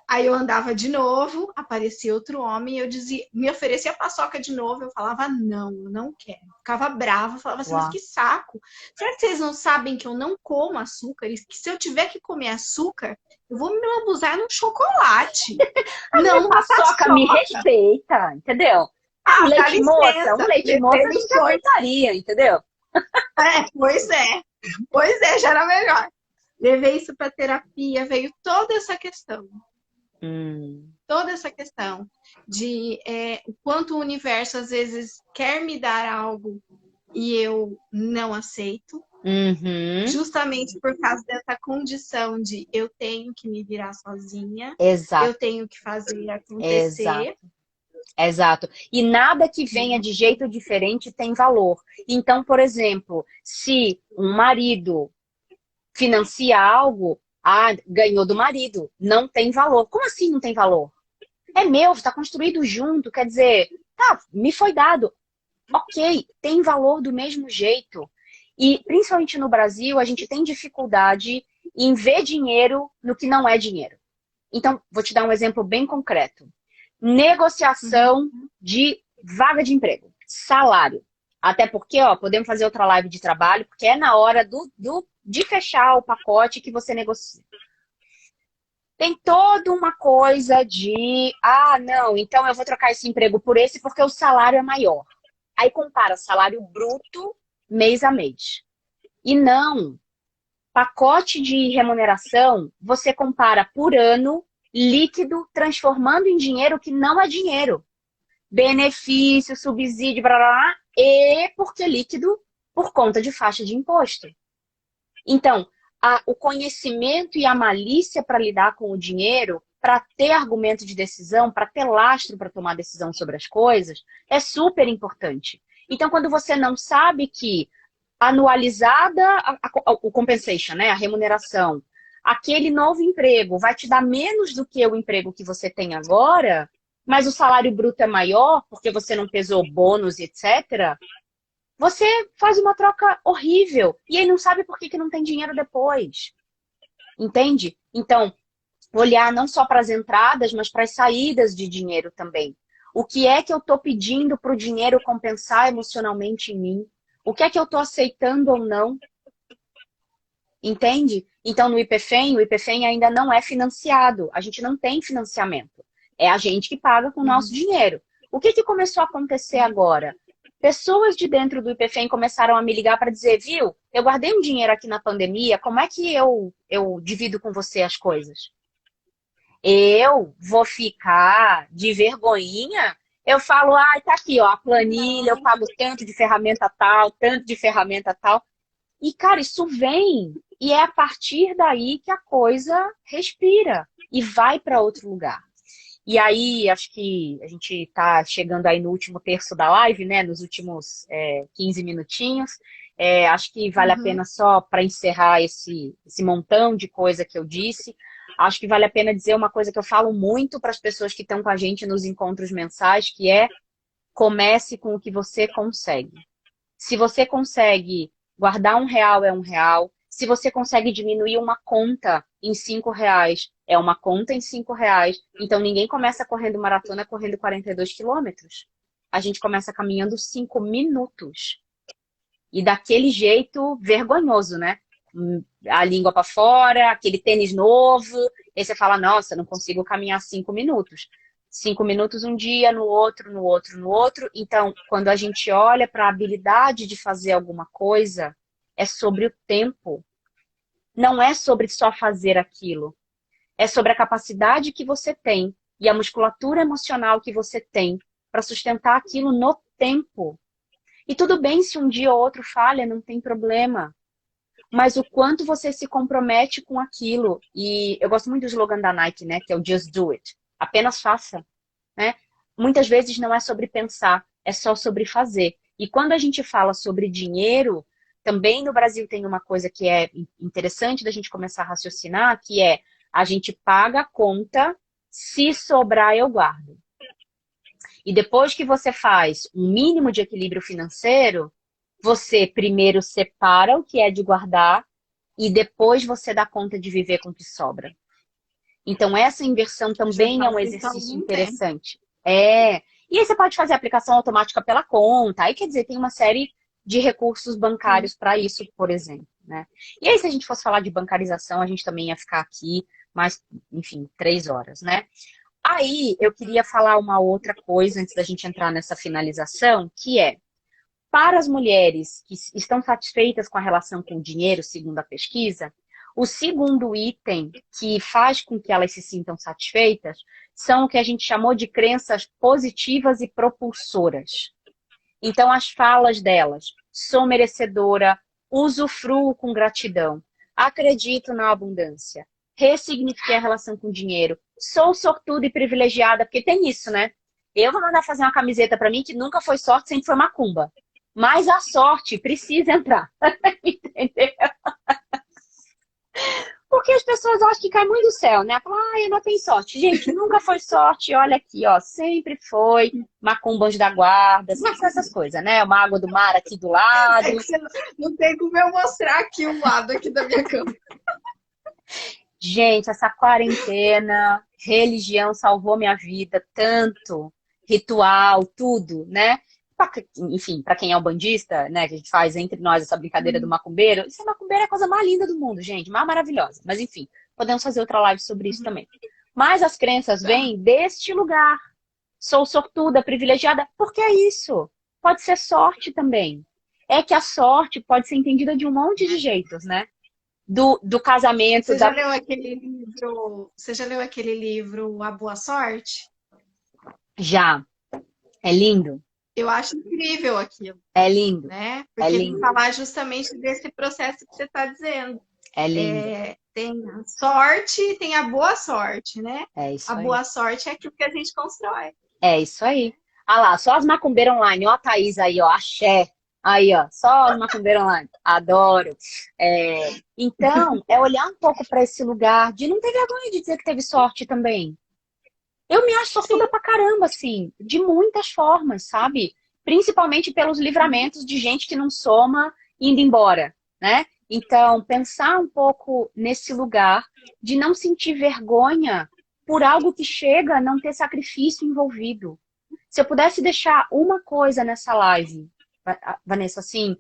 Aí eu andava de novo, aparecia outro homem, eu dizia, me oferecia paçoca de novo, eu falava, não, eu não quero. Ficava brava, falava assim, mas Uau. que saco. Será que vocês não sabem que eu não como açúcar? E que se eu tiver que comer açúcar, eu vou me lambuzar num chocolate, A minha não numa paçoca me paçoca. respeita, entendeu? É Ah, dá um licença. leite moça a gente Depois, aguentaria, entendeu? pois é. Pois é, já era melhor. Levei isso para terapia, veio Hum, toda essa questão de o quanto o universo às vezes quer me dar algo e eu não aceito, uhum, justamente por causa dessa condição de eu tenho que me virar sozinha, eu exato, tenho que fazer exato. acontecer. Exato. E nada que venha de jeito diferente tem valor. Então, por exemplo, se um marido financia algo, ganhou do marido, não tem valor. Como assim não tem valor? É meu, está construído junto, quer dizer, tá, me foi dado. Ok, tem valor do mesmo jeito. E principalmente no Brasil, a gente tem dificuldade em ver dinheiro no que não é dinheiro. Então, vou te dar um exemplo bem concreto. Uhum. Negociação de vaga de emprego, salário. Até porque, ó, podemos fazer outra live de trabalho, porque é na hora de fechar o pacote que você negocia. Tem toda uma coisa de, não, então eu vou trocar esse emprego por esse porque o salário é maior. Aí compara salário bruto mês a mês. E não, pacote de remuneração, você compara por ano, líquido, transformando em dinheiro que não é dinheiro. Benefício, subsídio, blá, blá, blá, e porque líquido por conta de faixa de imposto. Então, o conhecimento e a malícia para lidar com o dinheiro, para ter argumento de decisão, para ter lastro para tomar decisão sobre as coisas, é super importante. Então, quando você não sabe que anualizada o compensation, né, a remuneração, aquele novo emprego vai te dar menos do que o emprego que você tem agora, mas o salário bruto é maior, porque você não pesou bônus, etc., você faz uma troca horrível e aí não sabe por que não tem dinheiro depois. Entende? Então, olhar não só para as entradas, mas para as saídas de dinheiro também. O que é que eu estou pedindo para o dinheiro compensar emocionalmente em mim? O que é que eu estou aceitando ou não? Entende? Então, no IPFEM, o IPFEM ainda não é financiado. A gente não tem financiamento. É a gente que paga com o nosso Uhum. dinheiro. O que começou a acontecer agora? Pessoas de dentro do IPFEM começaram a me ligar para dizer, viu, eu guardei um dinheiro aqui na pandemia, como é que eu divido com você as coisas? Eu vou ficar de vergonhinha? Eu falo, tá aqui, ó, a planilha, eu Não. pago tanto de ferramenta tal, tanto de ferramenta tal. E, cara, isso vem. E é a partir daí que a coisa respira e vai para outro lugar. E aí, acho que a gente está chegando aí no último terço da live, né? Nos últimos 15 minutinhos. Acho que vale a Uhum. pena só para encerrar esse montão de coisa que eu disse. Acho que vale a pena dizer uma coisa que eu falo muito para as pessoas que estão com a gente nos encontros mensais, que é comece com o que você consegue. Se você consegue guardar R$ 1, é R$ 1. Se você consegue diminuir uma conta em R$ 5, é uma conta em R$ 5. Então, ninguém começa correndo maratona correndo 42 quilômetros. A gente começa caminhando 5 minutos. E daquele jeito vergonhoso, né? A língua para fora, aquele tênis novo. Aí você fala, nossa, não consigo caminhar 5 minutos. 5 minutos um dia, no outro, no outro, no outro. Então, quando a gente olha para a habilidade de fazer alguma coisa, é sobre o tempo. Não é sobre só fazer aquilo. É sobre a capacidade que você tem e a musculatura emocional que você tem para sustentar aquilo no tempo. E tudo bem se um dia ou outro falha, não tem problema. Mas o quanto você se compromete com aquilo. E eu gosto muito do slogan da Nike, né? Que é o Just Do It. Apenas faça. Né? Muitas vezes não é sobre pensar, é só sobre fazer. E quando a gente fala sobre dinheiro, também no Brasil tem uma coisa que é interessante da gente começar a raciocinar, que é a gente paga a conta, se sobrar eu guardo. E depois que você faz um mínimo de equilíbrio financeiro, você primeiro separa o que é de guardar e depois você dá conta de viver com o que sobra. Então, essa inversão também é um exercício interessante. É. E aí você pode fazer a aplicação automática pela conta. Aí, quer dizer, tem uma série de recursos bancários para isso, por exemplo. Né? E aí, se a gente fosse falar de bancarização, a gente também ia ficar aqui mais, enfim, 3 horas, né? Aí, eu queria falar uma outra coisa antes da gente entrar nessa finalização, que é, para as mulheres que estão satisfeitas com a relação com o dinheiro, segundo a pesquisa, o segundo item que faz com que elas se sintam satisfeitas são o que a gente chamou de crenças positivas e propulsoras. Então, as falas delas: sou merecedora, usufruo com gratidão, acredito na abundância, ressignifiquei a relação com o dinheiro, sou sortuda e privilegiada, porque tem isso, né? Eu vou mandar fazer uma camiseta para mim que nunca foi sorte, sempre foi macumba. Mas a sorte precisa entrar. Entendeu? Porque as pessoas acham que cai muito do céu, né? Falam, eu não tenho sorte. Gente, nunca foi sorte. Olha aqui, ó, sempre foi macumba anjo da guarda, sempre essas coisas, né? Uma água do mar aqui do lado. É que você não tem como eu mostrar aqui o lado aqui da minha cama. Gente, essa quarentena, religião salvou minha vida, tanto, ritual, tudo, né? Enfim, para quem é bandista, né, que a gente faz entre nós essa brincadeira do macumbeiro, isso macumbeiro é a coisa mais linda do mundo, gente, mais maravilhosa. Mas enfim, podemos fazer outra live sobre isso também. Mas as crenças vêm deste lugar. Sou sortuda, privilegiada, porque é isso. Pode ser sorte também. É que a sorte pode ser entendida de um monte de jeitos, né? Do casamento. Você já leu aquele livro? Você já leu aquele livro A Boa Sorte? Já. É lindo. Eu acho incrível aquilo. É lindo. Né? Porque ele falar justamente desse processo que você está dizendo. É lindo. Tem a sorte e tem a boa sorte, né? É isso aí. A boa sorte é aquilo que a gente constrói. É isso aí. Ah lá, só as macumbeiras online. Ó a Thaís aí, ó, axé. Aí, ó, só as macumbeiras online. Adoro. Então, é olhar um pouco para esse lugar de não ter vergonha de dizer que teve sorte também. Eu me acho sortuda pra caramba, assim, de muitas formas, sabe? Principalmente pelos livramentos de gente que não soma indo embora, né? Então, pensar um pouco nesse lugar de não sentir vergonha por algo que chega a não ter sacrifício envolvido. Se eu pudesse deixar uma coisa nessa live, Vanessa, assim,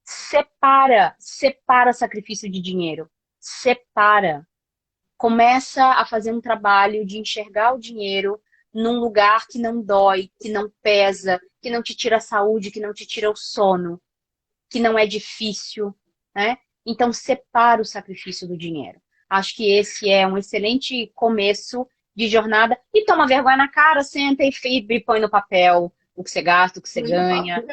separa sacrifício de dinheiro. Separa. Começa a fazer um trabalho de enxergar o dinheiro num lugar que não dói, que não pesa, que não te tira a saúde, que não te tira o sono, que não é difícil, né? Então, separa o sacrifício do dinheiro. Acho que esse é um excelente começo de jornada. E toma vergonha na cara, senta e põe no papel o que você gasta, o que você ganha.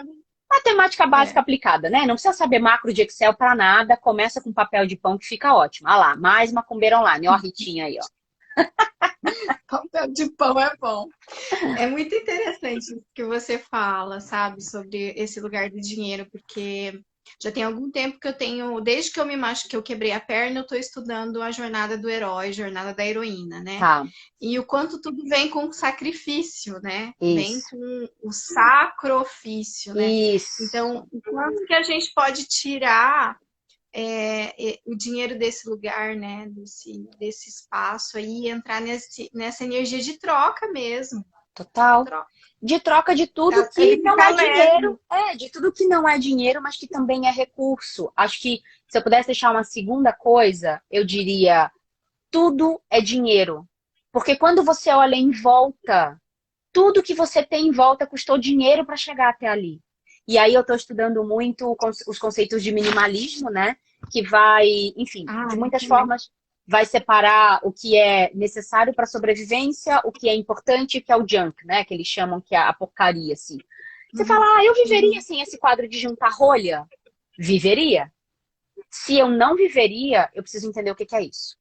Matemática básica aplicada, né? Não precisa saber macro de Excel para nada. Começa com papel de pão que fica ótimo. Olha lá, mais macumbeira online. Ó a Ritinha aí, ó. Papel de pão é bom. É muito interessante o que você fala, sabe? Sobre esse lugar do dinheiro, porque já tem algum tempo que eu tenho, desde que eu me machuquei, que eu quebrei a perna, eu estou estudando a jornada do herói, jornada da heroína, né? Tá. E o quanto tudo vem com sacrifício, né? Isso. Vem com o sacrifício, né? Isso. Então, o quanto que a gente pode tirar o dinheiro desse lugar, né? Desse espaço aí, e entrar nessa energia de troca mesmo. Total. De troca de tudo que não é dinheiro. De tudo que não é dinheiro, mas que também é recurso. Acho que se eu pudesse deixar uma segunda coisa, eu diria: tudo é dinheiro. Porque quando você olha em volta, tudo que você tem em volta custou dinheiro para chegar até ali. E aí eu estou estudando muito os conceitos de minimalismo, né? Que vai, enfim, de muitas formas. vai separar o que é necessário para a sobrevivência, o que é importante, o que é o junk, né? Que eles chamam que é a porcaria, assim. Você fala, eu viveria sem esse quadro de juntar rolha? Viveria. Se eu não viveria, eu preciso entender o que que é isso.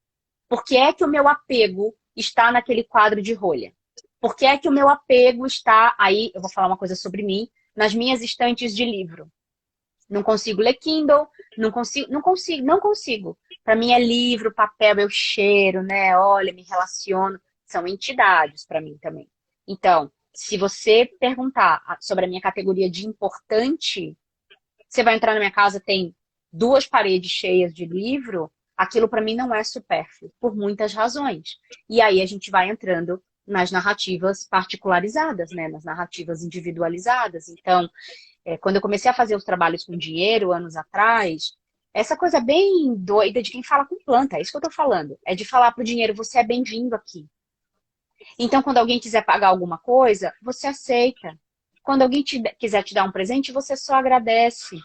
Por que é que o meu apego está naquele quadro de rolha? Por que é que o meu apego está, aí eu vou falar uma coisa sobre mim, nas minhas estantes de livro? Não consigo ler Kindle, não consigo. Para mim é livro, papel, eu cheiro, né? Olha, me relaciono. São entidades para mim também. Então, se você perguntar sobre a minha categoria de importante, você vai entrar na minha casa, tem 2 paredes cheias de livro, aquilo para mim não é supérfluo, por muitas razões. E aí a gente vai entrando nas narrativas particularizadas, né? Nas narrativas individualizadas. Então, quando eu comecei a fazer os trabalhos com dinheiro, anos atrás, essa coisa bem doida de quem fala com planta, é isso que eu tô falando. É de falar pro dinheiro, você é bem-vindo aqui. Então, quando alguém quiser pagar alguma coisa, você aceita. Quando alguém quiser te dar um presente, você só agradece.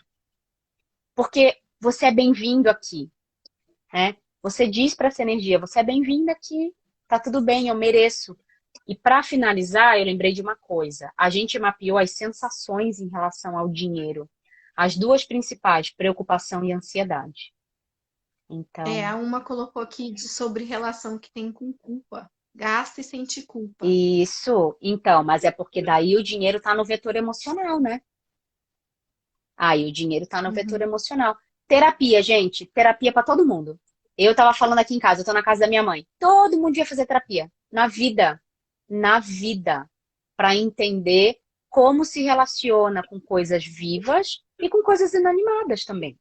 Porque você é bem-vindo aqui, né? Você diz para essa energia, você é bem-vindo aqui, tá tudo bem, eu mereço. E para finalizar, eu lembrei de uma coisa. A gente mapeou as sensações em relação ao dinheiro. As 2 principais, preocupação e ansiedade. Então, A uma colocou aqui sobre relação que tem com culpa. Gasta e sente culpa. isso. Então, mas é porque daí o dinheiro está no vetor emocional, né? Aí o dinheiro está no vetor emocional. Terapia, gente. Terapia para todo mundo. Eu tava falando aqui em casa, eu tô na casa da minha mãe. Todo mundo ia fazer terapia. Na vida. Na vida. Para entender como se relaciona com coisas vivas e com coisas inanimadas também.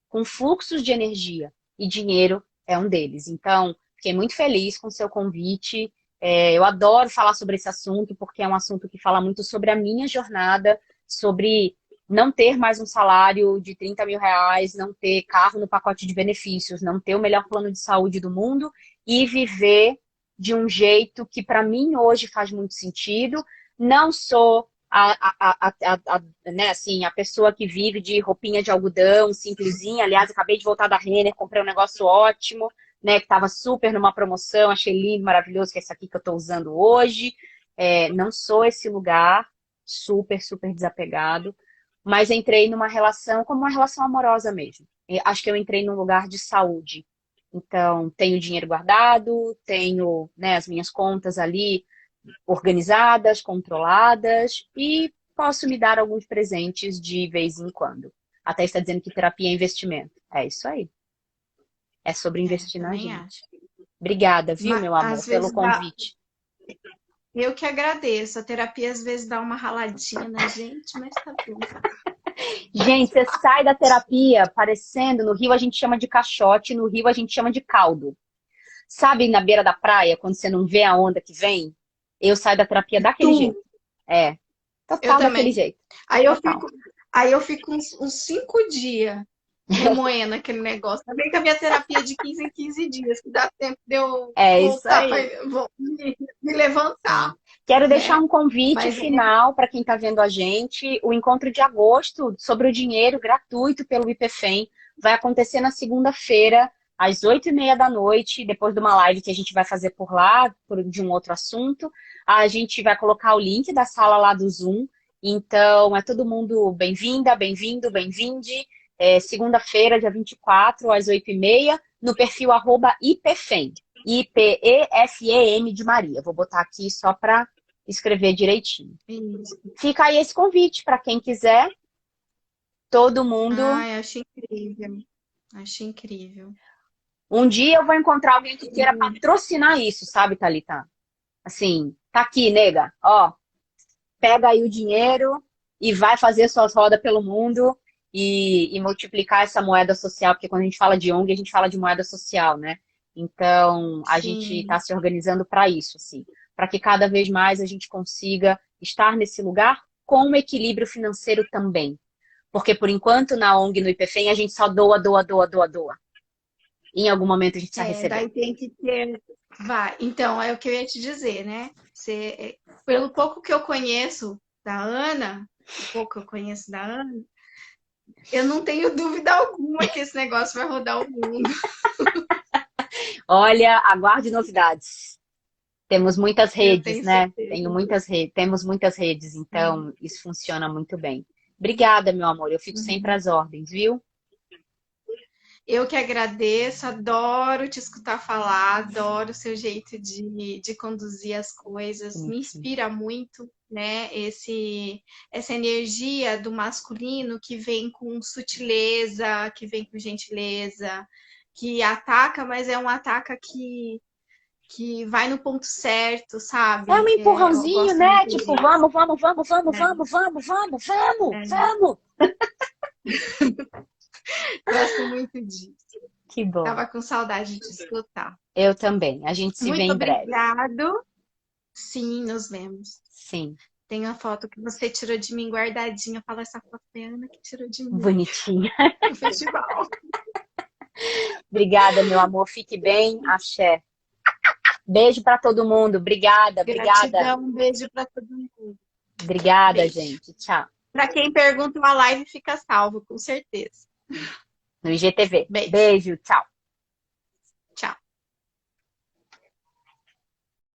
Com fluxos de energia. E dinheiro é um deles. Então, fiquei muito feliz com o seu convite. Eu adoro falar sobre esse assunto, porque é um assunto que fala muito sobre a minha jornada, sobre não ter mais um salário de 30 mil reais, não ter carro no pacote de benefícios, não ter o melhor plano de saúde do mundo e viver de um jeito que para mim hoje faz muito sentido. Não sou né, assim, a pessoa que vive de roupinha de algodão, simplesinha. Aliás, acabei de voltar da Renner, comprei um negócio ótimo, né, que estava super numa promoção, achei lindo, maravilhoso, que é esse aqui que eu estou usando hoje. Não sou esse lugar, super, super desapegado, mas entrei numa relação como uma relação amorosa mesmo. Acho que eu entrei num lugar de saúde. Então, tenho dinheiro guardado, tenho, né, as minhas contas ali organizadas, controladas e posso me dar alguns presentes de vez em quando. Até está dizendo que terapia é investimento. É isso aí. É sobre investir na Também gente. acho. Obrigada, viu, meu amor, Às pelo vezes dá. convite. Eu que agradeço. A terapia às vezes dá uma raladinha na gente, mas tá bom. Gente, você sai da terapia parecendo, no Rio a gente chama de caixote, no Rio a gente chama de caldo. Sabe, na beira da praia, quando você não vê a onda que vem? Eu saio da terapia daquele jeito. Eu Total daquele também. jeito. Aí eu Total. fico, aí eu fico uns 5 dias remoendo aquele negócio. Também que a minha terapia é de 15 em 15 dias, que dá tempo de eu É isso voltar aí. para me levantar, Quero deixar né? um convite Mas final para quem está vendo a gente. O encontro de agosto sobre o dinheiro gratuito pelo IPFEM vai acontecer na segunda-feira, às 8h30 da noite, depois de uma live que a gente vai fazer por lá, de um outro assunto. A gente vai colocar o link da sala lá do Zoom. Então, é todo mundo bem-vinda, bem-vindo, bem-vinde. Segunda-feira, dia 24, às 8h30, no perfil @IPFEM. IPEFEM de Maria. Vou botar aqui só para escrever direitinho. isso. Fica aí esse convite para quem quiser. Todo mundo. Ai, achei incrível. Achei incrível. Um dia eu vou encontrar alguém que queira patrocinar isso, sabe, Thalita? Assim, tá aqui, nega. Ó, pega aí o dinheiro e vai fazer suas rodas pelo mundo e multiplicar essa moeda social, porque quando a gente fala de ONG, a gente fala de moeda social, né? Então, a gente Sim. está se organizando para isso, assim, para que cada vez mais a gente consiga estar nesse lugar com um equilíbrio financeiro também. Porque, por enquanto, na ONG, no IPFEM, a gente só doa, doa, doa, doa, doa. E em algum momento a gente precisa receber. Daí tem que ter. Vai. Então, é o que eu ia te dizer, né? Pelo pouco que eu conheço da Ana, o pouco que eu conheço da Ana, eu não tenho dúvida alguma que esse negócio vai rodar o mundo. Olha, aguarde novidades. Temos muitas Eu redes, tenho né? certeza. Temos muitas redes, Sim. então isso funciona muito bem. Obrigada, meu amor. Eu fico sempre Uhum. às ordens, viu? Eu que agradeço, adoro te escutar falar, adoro o seu jeito de conduzir as coisas, me Bonitinho. inspira muito, né? Essa energia do masculino que vem com sutileza, que vem com gentileza, que ataca, mas é um ataca que vai no ponto certo, É um sabe? Eu empurrãozinho, gosto né? muito Tipo, disso. vamos, vamos, vamos, vamos, Né? vamos, vamos, vamos, vamos, É, vamos. gosto muito disso. Que bom. Tava com saudade de escutar. Eu também. A gente se vê Muito em breve. obrigado. Sim, nos vemos. Sim, Tem a foto que você tirou de mim guardadinha. Fala, essa foto é a Ana que tirou de mim bonitinha. no festival. Obrigada, meu amor. Fique bem. Axé. Beijo pra todo mundo. Obrigada, obrigada. Gratidão, um beijo para todo mundo. Obrigada, Beijo. gente. Tchau. Para quem pergunta, a live fica salvo, com certeza. No IGTV. Beijo. Beijo, tchau.